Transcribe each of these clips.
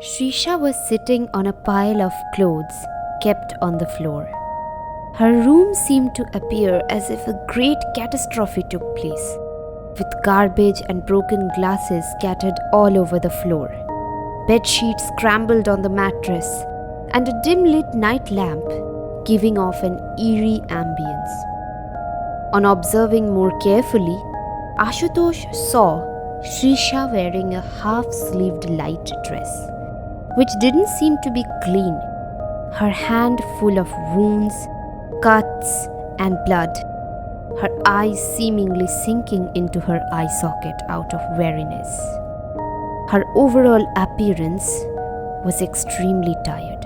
Shrisha was sitting on a pile of clothes kept on the floor. Her room seemed to appear as if a great catastrophe took place, with garbage and broken glasses scattered all over the floor, bed sheets scrambled on the mattress, and a dim-lit night lamp giving off an eerie ambience. On observing more carefully, Ashutosh saw Shrisha wearing a half-sleeved light dress, which didn't seem to be clean, her hand full of wounds, cuts, and blood, her eyes seemingly sinking into her eye socket out of weariness. Her overall appearance was extremely tired.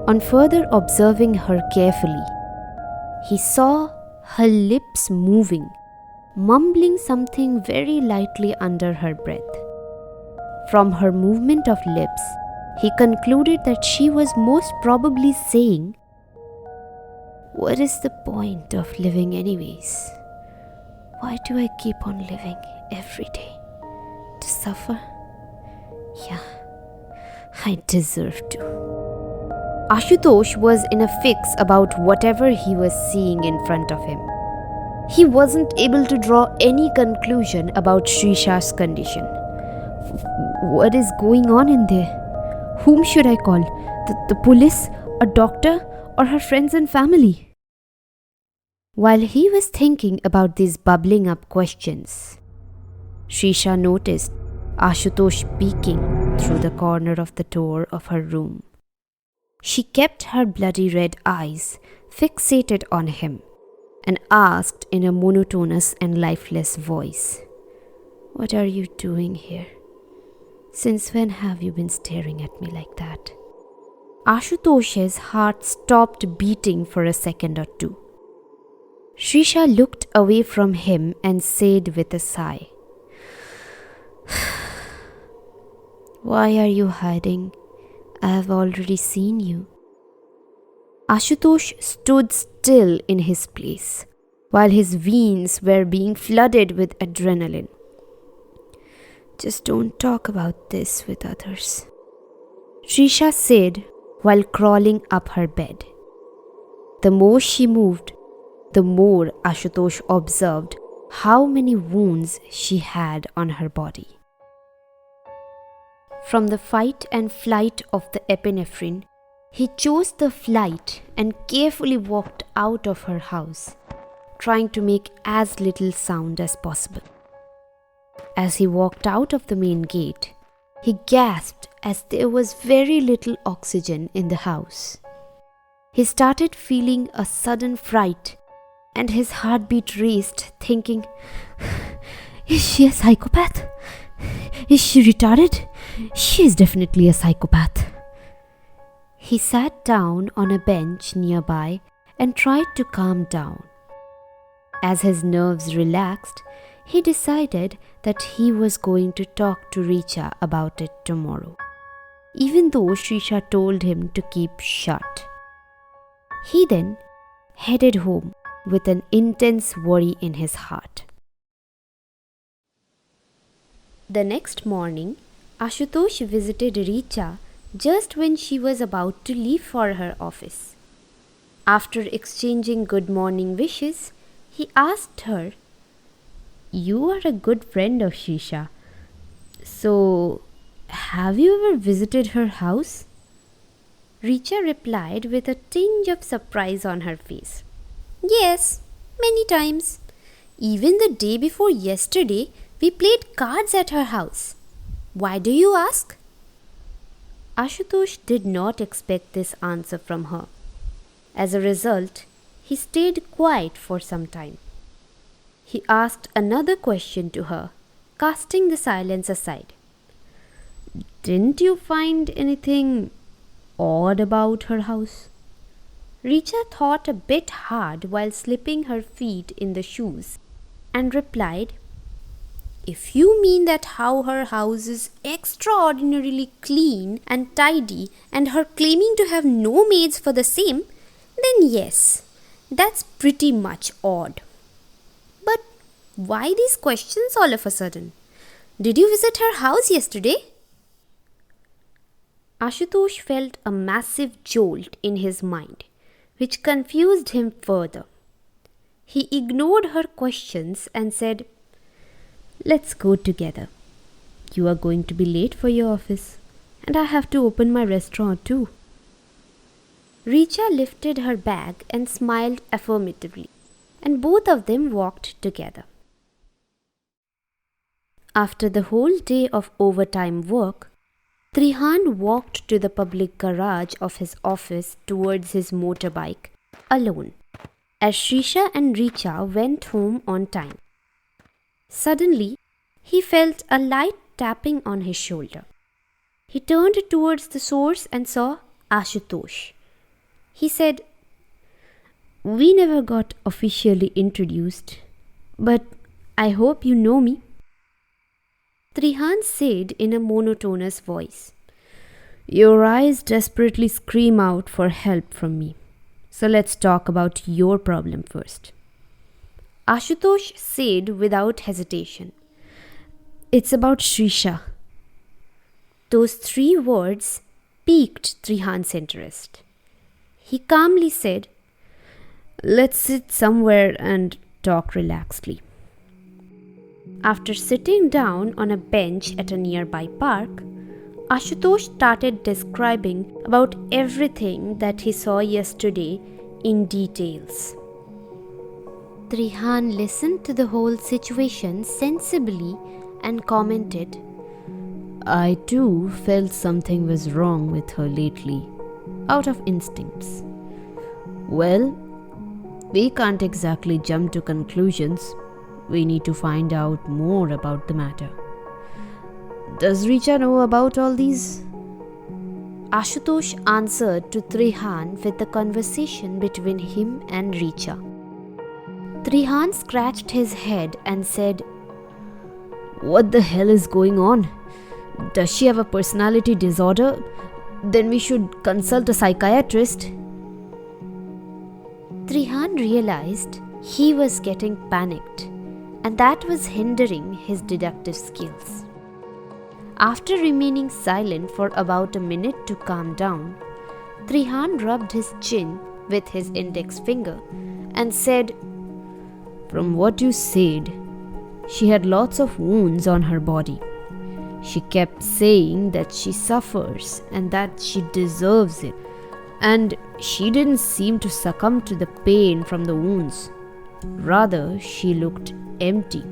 On further observing her carefully, he saw her lips moving, mumbling something very lightly under her breath. From her movement of lips, he concluded that she was most probably saying, "What is the point of living anyways? Why do I keep on living every day? To suffer? Yeah, I deserve to." Ashutosh was in a fix about whatever he was seeing in front of him. He wasn't able to draw any conclusion about Shrisha's condition. What is going on in there? Whom should I call? The police, a doctor, or her friends and family? While he was thinking about these bubbling up questions, Shrisha noticed Ashutosh peeking through the corner of the door of her room. She kept her bloody red eyes fixated on him and asked in a monotonous and lifeless voice, "What are you doing here? Since when have you been staring at me like that?" Ashutosh's heart stopped beating for a second or two. Shrisha looked away from him and said with a sigh, "Why are you hiding? I have already seen you." Ashutosh stood still in his place, while his veins were being flooded with adrenaline. "Just don't talk about this with others," Shrisha said while crawling up her bed. The more she moved, the more Ashutosh observed how many wounds she had on her body. From the fight and flight of the epinephrine, he chose the flight and carefully walked out of her house, trying to make as little sound as possible. As he walked out of the main gate, he gasped as there was very little oxygen in the house. He started feeling a sudden fright and his heartbeat raced, thinking, "Is she a psychopath? Is she retarded? She is definitely a psychopath." He sat down on a bench nearby and tried to calm down. As his nerves relaxed, he decided that he was going to talk to Richa about it tomorrow, even though Shrisha told him to keep shut. He then headed home with an intense worry in his heart. The next morning, Ashutosh visited Richa just when she was about to leave for her office. After exchanging good morning wishes, he asked her, "You are a good friend of Shrisha. So, have you ever visited her house?" Richa replied with a tinge of surprise on her face. "Yes, many times. Even the day before yesterday, we played cards at her house. Why do you ask?" Ashutosh did not expect this answer from her. As a result, he stayed quiet for some time. He asked another question to her, casting the silence aside. "Didn't you find anything odd about her house?" Richa thought a bit hard while slipping her feet in the shoes and replied, "If you mean that how her house is extraordinarily clean and tidy and her claiming to have no maids for the same, then yes, that's pretty much odd. But why these questions all of a sudden? Did you visit her house yesterday?" Ashutosh felt a massive jolt in his mind, which confused him further. He ignored her questions and said, "Let's go together. You are going to be late for your office, and I have to open my restaurant too." Richa lifted her bag and smiled affirmatively, and both of them walked together. After the whole day of overtime work, Trihan walked to the public garage of his office towards his motorbike alone, as Shrisha and Richa went home on time. Suddenly, he felt a light tapping on his shoulder. He turned towards the source and saw Ashutosh. He said, "We never got officially introduced, but I hope you know me." Trihan said in a monotonous voice, "Your eyes desperately scream out for help from me. So let's talk about your problem first." Ashutosh said without hesitation, "It's about Shrisha." Those 3 words piqued Trihan's interest. He calmly said, "Let's sit somewhere and talk relaxedly." After sitting down on a bench at a nearby park, Ashutosh started describing about everything that he saw yesterday in details. Trihan listened to the whole situation sensibly and commented, "I too felt something was wrong with her lately, out of instincts. Well, we can't exactly jump to conclusions. We need to find out more about the matter. Does Richa know about all these?" Ashutosh answered to Trihan with the conversation between him and Richa. Trihan scratched his head and said, "What the hell is going on? Does she have a personality disorder? Then we should consult a psychiatrist." Trihan realized he was getting panicked, and that was hindering his deductive skills. After remaining silent for about a minute to calm down, Trihan rubbed his chin with his index finger and said, "From what you said, she had lots of wounds on her body. She kept saying that she suffers and that she deserves it. And she didn't seem to succumb to the pain from the wounds. Rather, she looked empty.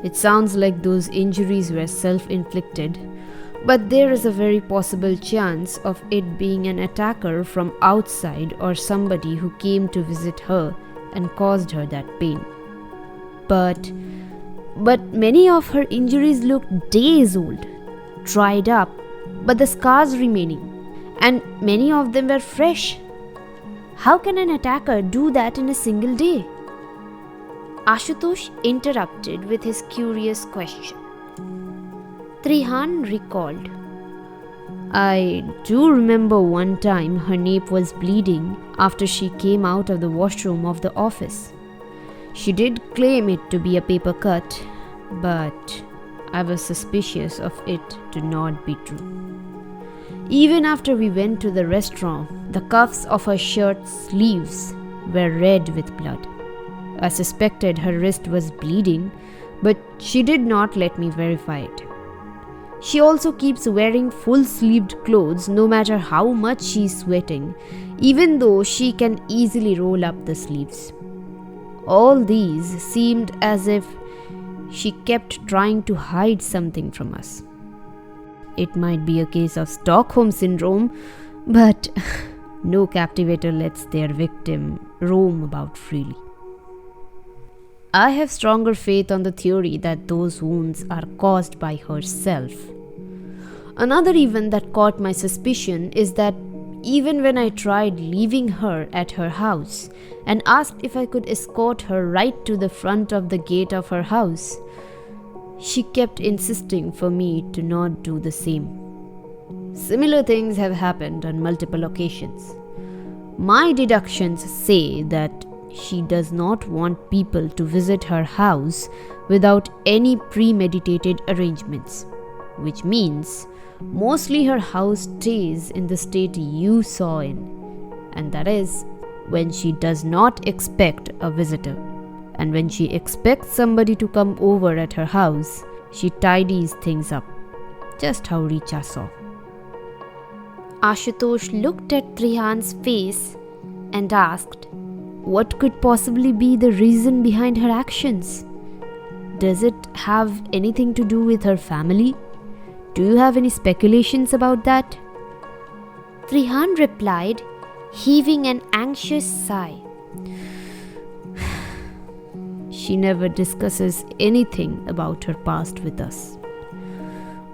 It sounds like those injuries were self-inflicted, but there is a very possible chance of it being an attacker from outside or somebody who came to visit her and caused her that pain. But many of her injuries looked days old, dried up, but the scars remaining, and many of them were fresh. How can an attacker do that in a single day?" Ashutosh interrupted with his curious question. Trihan recalled, "I do remember one time her nape was bleeding after she came out of the washroom of the office. She did claim it to be a paper cut, but I was suspicious of it to not be true. Even after we went to the restaurant, the cuffs of her shirt sleeves were red with blood. I suspected her wrist was bleeding, but she did not let me verify it. She also keeps wearing full-sleeved clothes no matter how much she is sweating, even though she can easily roll up the sleeves. All these seemed as if she kept trying to hide something from us. It might be a case of Stockholm Syndrome, but no captivator lets their victim roam about freely. I have stronger faith on the theory that those wounds are caused by herself. Another event that caught my suspicion is that even when I tried leaving her at her house and asked if I could escort her right to the front of the gate of her house, she kept insisting for me to not do the same. Similar things have happened on multiple occasions. My deductions say that she does not want people to visit her house without any premeditated arrangements, which means Mostly her house stays in the state you saw in, and that is when she does not expect a visitor. And when she expects somebody to come over at her house, she tidies things up, just how Richa saw. Ashutosh looked at Trihan's face and asked, what could possibly be the reason behind her actions? Does it have anything to do with her family? Do you have any speculations about that? Trihan replied, heaving an anxious sigh. She never discusses anything about her past with us.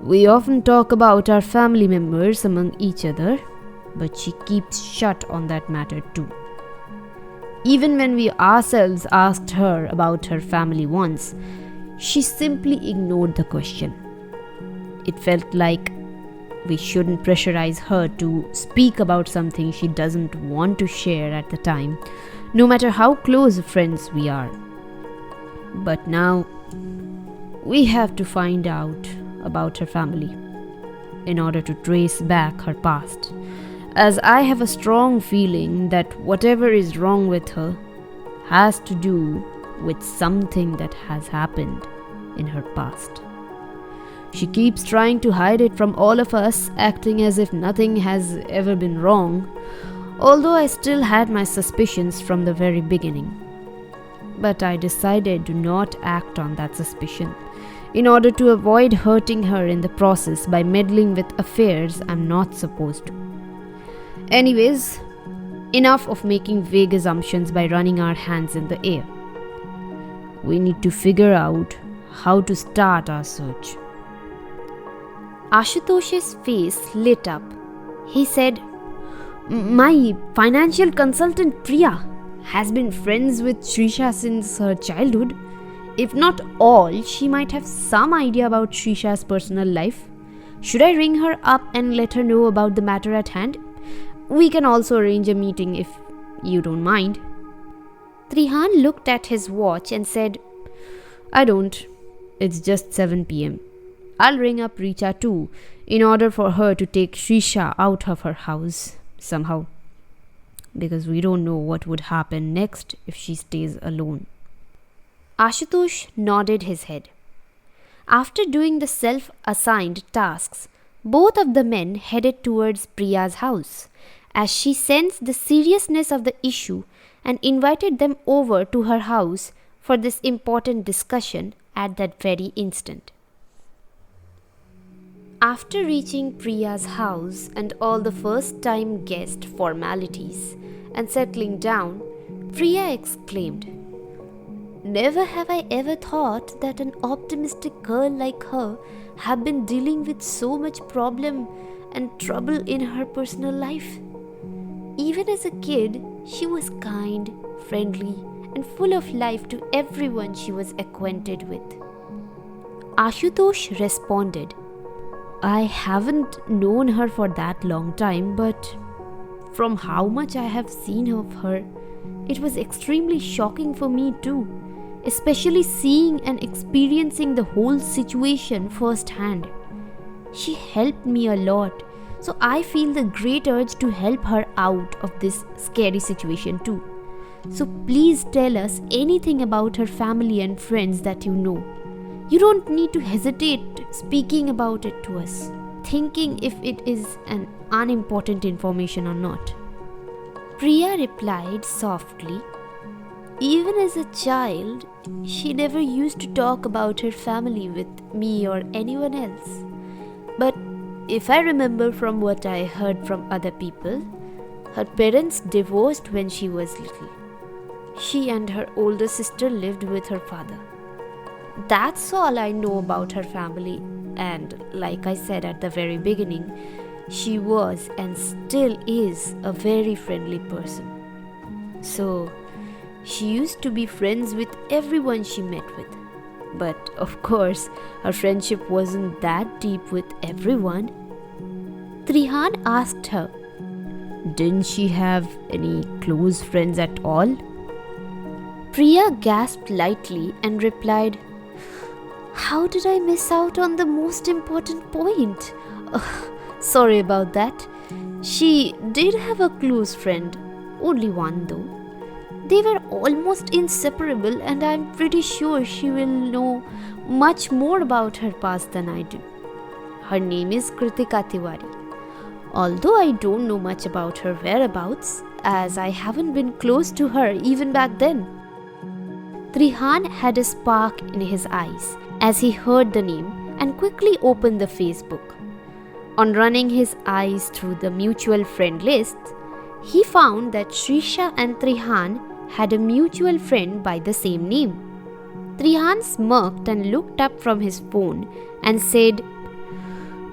We often talk about our family members among each other, but she keeps shut on that matter too. Even when we ourselves asked her about her family once, she simply ignored the question. It felt like we shouldn't pressurize her to speak about something she doesn't want to share at the time, no matter how close friends we are. But now, we have to find out about her family in order to trace back her past, as I have a strong feeling that whatever is wrong with her has to do with something that has happened in her past. She keeps trying to hide it from all of us, acting as if nothing has ever been wrong, although I still had my suspicions from the very beginning. But I decided to not act on that suspicion in order to avoid hurting her in the process by meddling with affairs I'm not supposed to. Anyways, enough of making vague assumptions by running our hands in the air. We need to figure out how to start our search. Ashutosh's face lit up. He said, my financial consultant Priya has been friends with Shrisha since her childhood. If not all, she might have some idea about Shrisha's personal life. Should I ring her up and let her know about the matter at hand? We can also arrange a meeting if you don't mind. Trihan looked at his watch and said, I don't. It's just 7 p.m. I'll ring up Richa too, in order for her to take Shrisha out of her house somehow. Because we don't know what would happen next if she stays alone. Ashutosh nodded his head. After doing the self-assigned tasks, both of the men headed towards Priya's house, as she sensed the seriousness of the issue and invited them over to her house for this important discussion at that very instant. After reaching Priya's house and all the first-time guest formalities and settling down, Priya exclaimed, never have I ever thought that an optimistic girl like her had been dealing with so much problem and trouble in her personal life. Even as a kid, she was kind, friendly, and full of life to everyone she was acquainted with. Ashutosh responded, I haven't known her for that long time, but from how much I have seen of her, it was extremely shocking for me too, especially seeing and experiencing the whole situation firsthand. She helped me a lot, so I feel the great urge to help her out of this scary situation too. So please tell us anything about her family and friends that you know. You don't need to hesitate speaking about it to us, thinking if it is an unimportant information or not. Priya replied softly, even as a child, she never used to talk about her family with me or anyone else. But if I remember from what I heard from other people, her parents divorced when she was little. She and her older sister lived with her father. That's all I know about her family, and like I said at the very beginning, she was and still is a very friendly person. So, she used to be friends with everyone she met with. But of course, her friendship wasn't that deep with everyone. Trihan asked her, didn't she have any close friends at all? Priya gasped lightly and replied, how did I miss out on the most important point? Sorry about that. She did have a close friend, only one though. They were almost inseparable, and I'm pretty sure she will know much more about her past than I do. Her name is Kritika Tiwari. Although I don't know much about her whereabouts, as I haven't been close to her even back then. Trihan had a spark in his eyes as he heard the name and quickly opened the Facebook. On running his eyes through the mutual friend list, he found that Shrisha and Trihan had a mutual friend by the same name. Trihan smirked and looked up from his phone and said,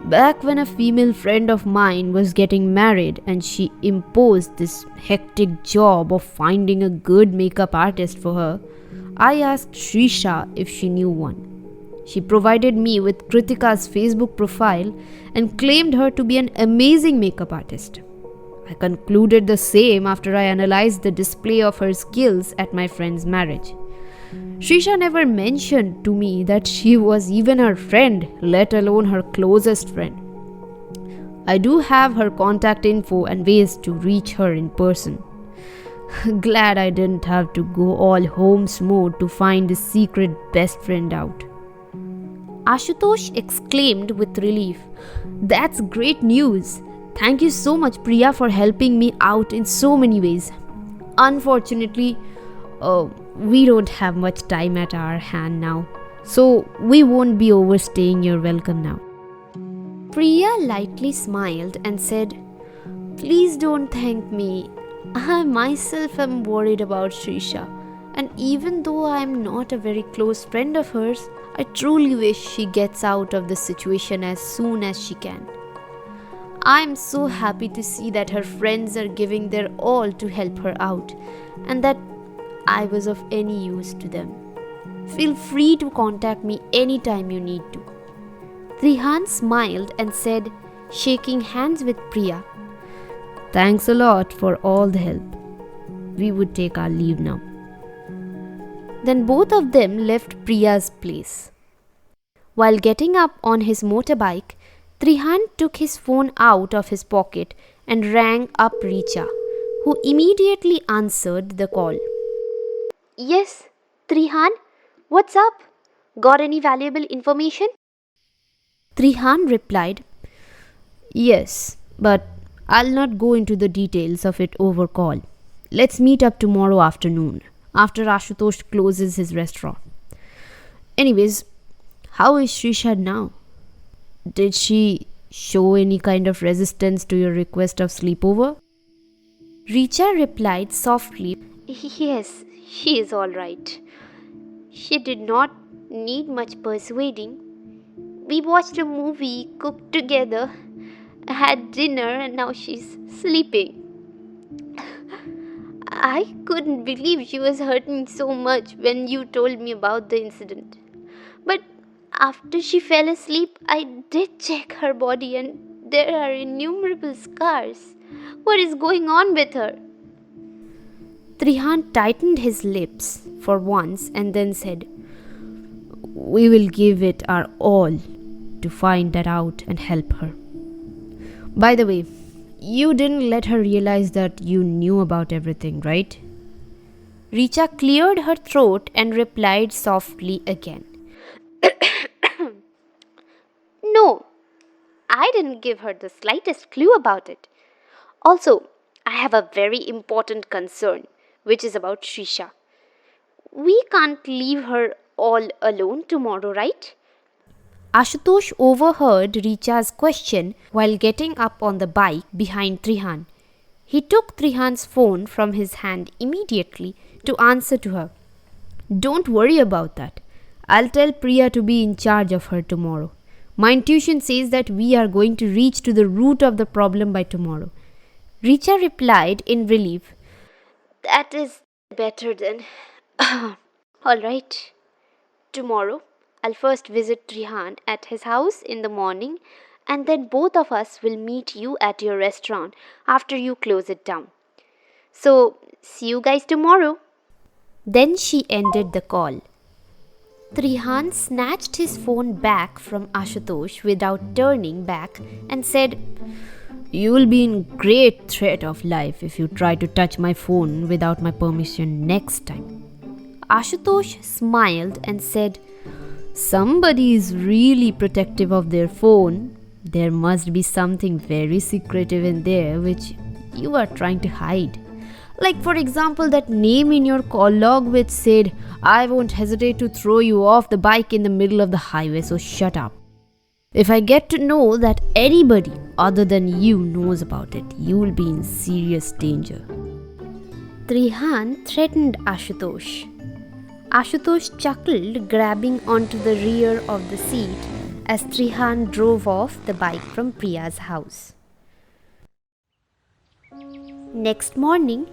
"Back when a female friend of mine was getting married and she imposed this hectic job of finding a good makeup artist for her, I asked Shrisha if she knew one. She provided me with Kritika's Facebook profile and claimed her to be an amazing makeup artist. I concluded the same after I analyzed the display of her skills at my friend's marriage. Shrisha never mentioned to me that she was even her friend, let alone her closest friend. I do have her contact info and ways to reach her in person. Glad I didn't have to go all Holmes mode to find the secret best friend out." Ashutosh exclaimed with relief, "That's great news. Thank you so much, Priya, for helping me out in so many ways. Unfortunately, we don't have much time at our hand now, so we won't be overstaying your welcome now." Priya lightly smiled and said, "Please don't thank me. I myself am worried about Shrisha, and even though I am not a very close friend of hers, I truly wish she gets out of this situation as soon as she can. I am so happy to see that her friends are giving their all to help her out, and that I was of any use to them. Feel free to contact me anytime you need to." Trihan smiled and said, shaking hands with Priya, "Thanks a lot for all the help. We would take our leave now." Then both of them left Priya's place. While getting up on his motorbike, Trihan took his phone out of his pocket and rang up Richa, who immediately answered the call. "Yes, Trihan, what's up? Got any valuable information?" Trihan replied, "Yes, but I'll not go into the details of it over call. Let's meet up tomorrow afternoon, after Ashutosh closes his restaurant. Anyways, how is Shrisha now? Did she show any kind of resistance to your request of sleepover?" Richa replied softly, "Yes, she is all right. She did not need much persuading. We watched a movie, cooked together, had dinner, and now she's sleeping. I couldn't believe she was hurting so much when you told me about the incident. But after she fell asleep, I did check her body and there are innumerable scars. What is going on with her?" Trihan tightened his lips for once and then said, "We will give it our all to find that out and help her. By the way, you didn't let her realize that you knew about everything, right?" Richa cleared her throat and replied softly again, "No, I didn't give her the slightest clue about it. Also, I have a very important concern, which is about Shrisha. We can't leave her all alone tomorrow, right?" Ashutosh overheard Richa's question while getting up on the bike behind Trihan. He took Trihan's phone from his hand immediately to answer to her. "Don't worry about that. I'll tell Priya to be in charge of her tomorrow. My intuition says that we are going to reach to the root of the problem by tomorrow." Richa replied in relief, "That is better then. All right. Tomorrow, I'll first visit Trihan at his house in the morning, and then both of us will meet you at your restaurant after you close it down. So, see you guys tomorrow." Then she ended the call. Trihan snatched his phone back from Ashutosh without turning back and said, "You will be in great threat of life if you try to touch my phone without my permission next time." Ashutosh smiled and said, "Somebody is really protective of their phone. There must be something very secretive in there which you are trying to hide. Like, for example, that name in your call log which said, 'I won't hesitate to throw you off the bike in the middle of the highway, so shut up.' If I get to know that anybody other than you knows about it, you will be in serious danger." Trihan threatened Ashutosh. Ashutosh chuckled, grabbing onto the rear of the seat as Trihan drove off the bike from Priya's house. Next morning,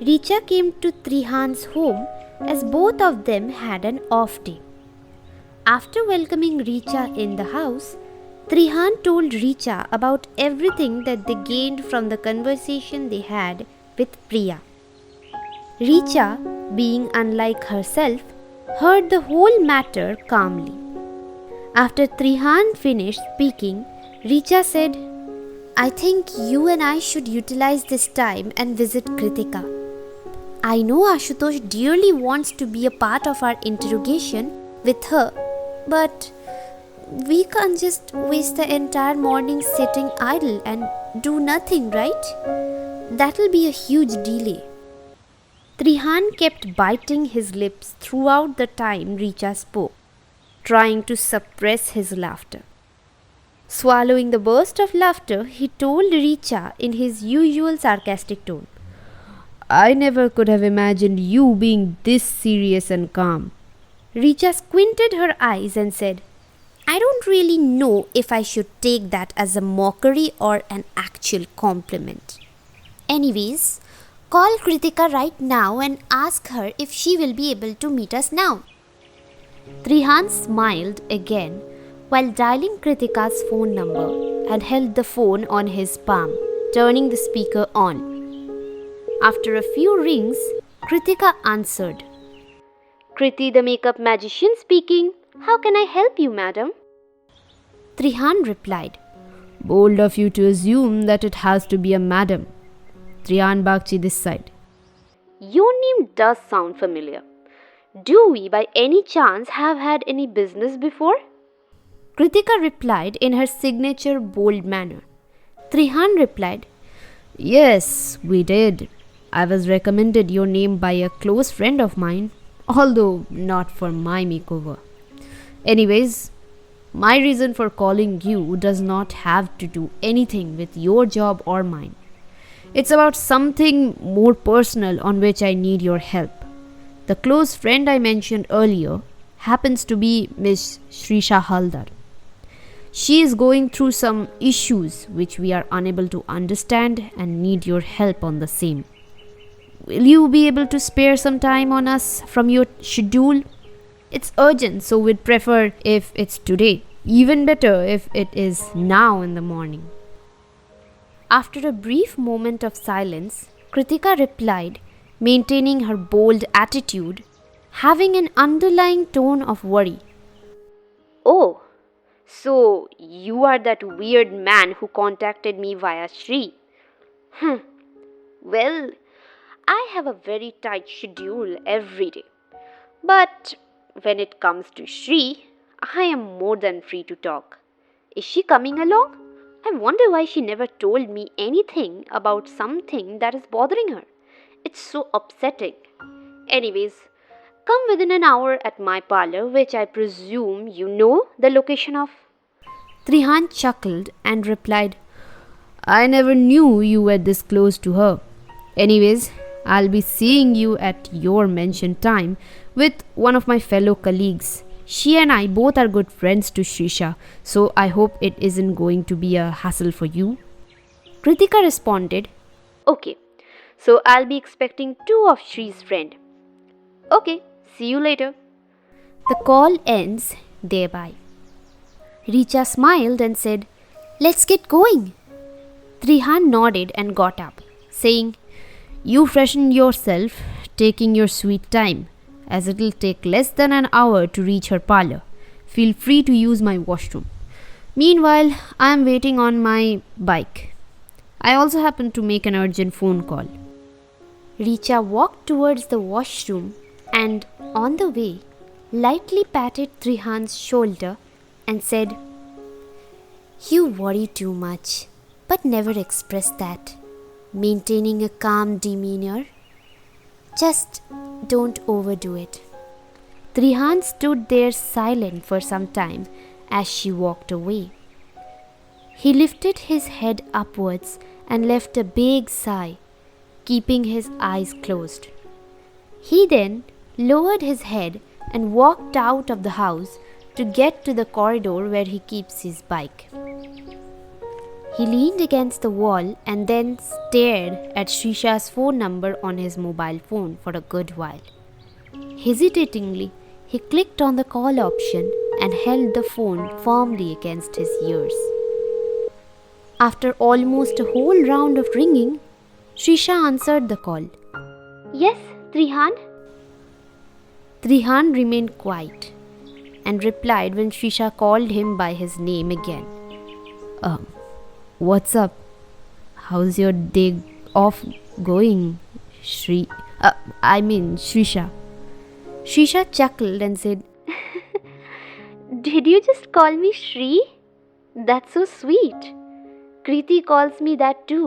Richa came to Trihan's home as both of them had an off day. After welcoming Richa in the house, Trihan told Richa about everything that they gained from the conversation they had with Priya. Richa, being unlike herself, heard the whole matter calmly. After Trihan finished speaking, Richa said, "I think you and I should utilize this time and visit Kritika. I know Ashutosh dearly wants to be a part of our interrogation with her, but we can't just waste the entire morning sitting idle and do nothing, right? That'll be a huge delay." Trihan kept biting his lips throughout the time Richa spoke, trying to suppress his laughter. Swallowing the burst of laughter, he told Richa in his usual sarcastic tone, "I never could have imagined you being this serious and calm." Richa squinted her eyes and said, "I don't really know if I should take that as a mockery or an actual compliment. Anyways, call Kritika right now and ask her if she will be able to meet us now." Trihan smiled again while dialing Kritika's phone number and held the phone on his palm, turning the speaker on. After a few rings, Kritika answered. "Kriti, the makeup magician speaking. How can I help you, madam?" Trihan replied, "Bold of you to assume that it has to be a madam. Trihan Bagchi this side." "Your name does sound familiar. Do we by any chance have had any business before?" Kritika replied in her signature bold manner. Trihan replied, "Yes, we did. I was recommended your name by a close friend of mine, although not for my makeover. Anyways, my reason for calling you does not have to do anything with your job or mine. It's about something more personal on which I need your help. The close friend I mentioned earlier happens to be Miss Shrisha Haldar. She is going through some issues which we are unable to understand and need your help on the same. Will you be able to spare some time on us from your schedule? It's urgent, so we'd prefer if it's today. Even better if it is now in the morning." After a brief moment of silence, Kritika replied, maintaining her bold attitude, having an underlying tone of worry. "Oh, so you are that weird man who contacted me via Shri. Well, I have a very tight schedule every day. But when it comes to Shri, I am more than free to talk. Is she coming along? I wonder why she never told me anything about something that is bothering her. It's so upsetting. Anyways, come within an hour at my parlor, which I presume you know the location of." Trihan chuckled and replied, "I never knew you were this close to her. Anyways, I'll be seeing you at your mentioned time with one of my fellow colleagues. She and I both are good friends to Shrisha, so I hope it isn't going to be a hassle for you." Kritika responded, "Okay, so I'll be expecting 2 of Shri's friend. Okay, see you later." The call ends thereby. Richa smiled and said, "Let's get going." Trihan nodded and got up, saying, "You freshen yourself, taking your sweet time. as it'll take less than an hour to reach her parlor. Feel free to use my washroom. Meanwhile, I am waiting on my bike. I also happen to make an urgent phone call." Richa walked towards the washroom and, on the way, lightly patted Trihan's shoulder and said, "You worry too much, but never express that. Maintaining a calm demeanor. Just don't overdo it." Trihan stood there silent for some time as she walked away. He lifted his head upwards and left a big sigh, keeping his eyes closed. He then lowered his head and walked out of the house to get to the corridor where he keeps his bike. He leaned against the wall and then stared at Srisha's phone number on his mobile phone for a good while. Hesitatingly, he clicked on the call option and held the phone firmly against his ears. After almost a whole round of ringing, Srisha answered the call. "Yes, Trihan?" Trihan remained quiet and replied when Srisha called him by his name again. What's up? How's your day off going, Srisha?" Srisha chuckled and said, "Did you just call me Shri? That's so sweet. Kriti calls me that too.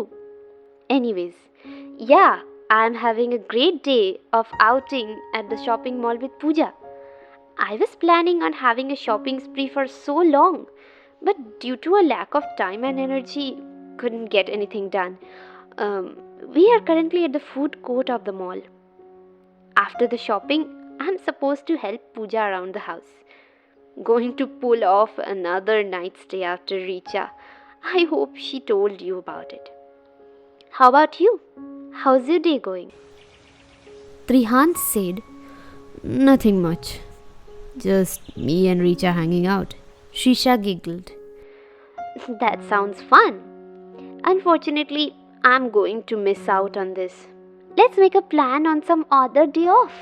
Anyways, yeah, I'm having a great day of outing at the shopping mall with Puja. I was planning on having a shopping spree for so long, but due to a lack of time and energy, couldn't get anything done. We are currently at the food court of the mall. After the shopping, I'm supposed to help Puja around the house. Going to pull off another night stay after Richa. I hope she told you about it. How about you? How's your day going?" Trihan said, "Nothing much. Just me and Richa hanging out." Srisha giggled. "That sounds fun. Unfortunately, I'm going to miss out on this. Let's make a plan on some other day off.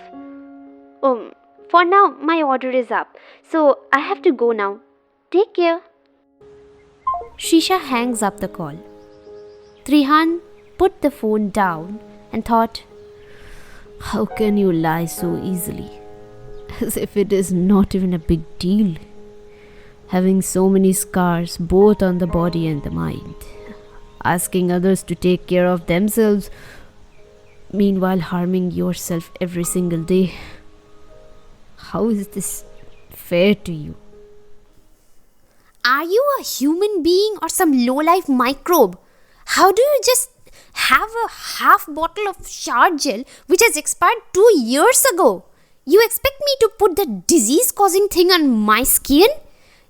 For now, my order is up, so I have to go now. Take care." Srisha hangs up the call. Trihan put the phone down and thought, "How can you lie so easily? As if it is not even a big deal. Having so many scars both on the body and the mind. Asking others to take care of themselves, meanwhile harming yourself every single day. How is this fair to you? Are you a human being or some low-life microbe? How do you just have a half bottle of shower gel which has expired 2 years ago? You expect me to put the disease-causing thing on my skin?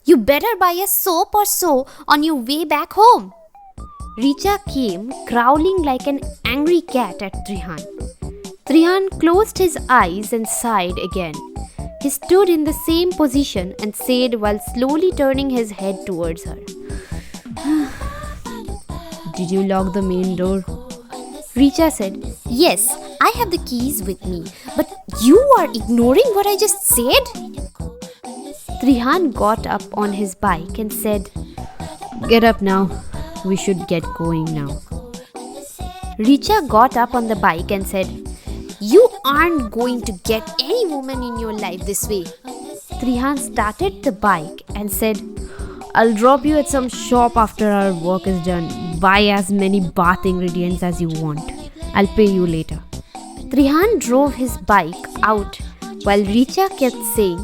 You better buy a soap or so on your way back home." Richa came growling like an angry cat at Trihan. Trihan closed his eyes and sighed again. He stood in the same position and said while slowly turning his head towards her, "Did you lock the main door?" Richa said, "Yes, I have the keys with me, but you are ignoring what I just said?" Trihan got up on his bike and said, "Get up now. We should get going now." Richa got up on the bike and said, "You aren't going to get any woman in your life this way." Trihan started the bike and said, "I'll drop you at some shop after our work is done. Buy as many bath ingredients as you want. I'll pay you later." Trihan drove his bike out while Richa kept saying,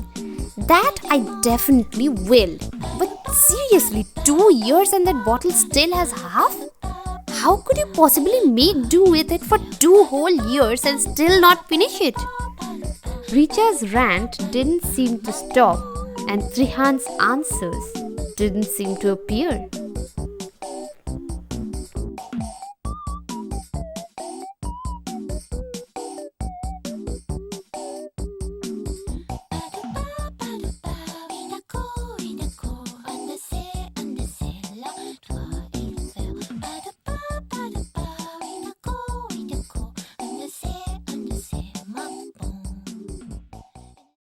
"That I definitely will. But seriously, 2 years and that bottle still has half? How could you possibly make do with it for 2 whole years and still not finish it?" Richa's rant didn't seem to stop and Trihan's answers didn't seem to appear.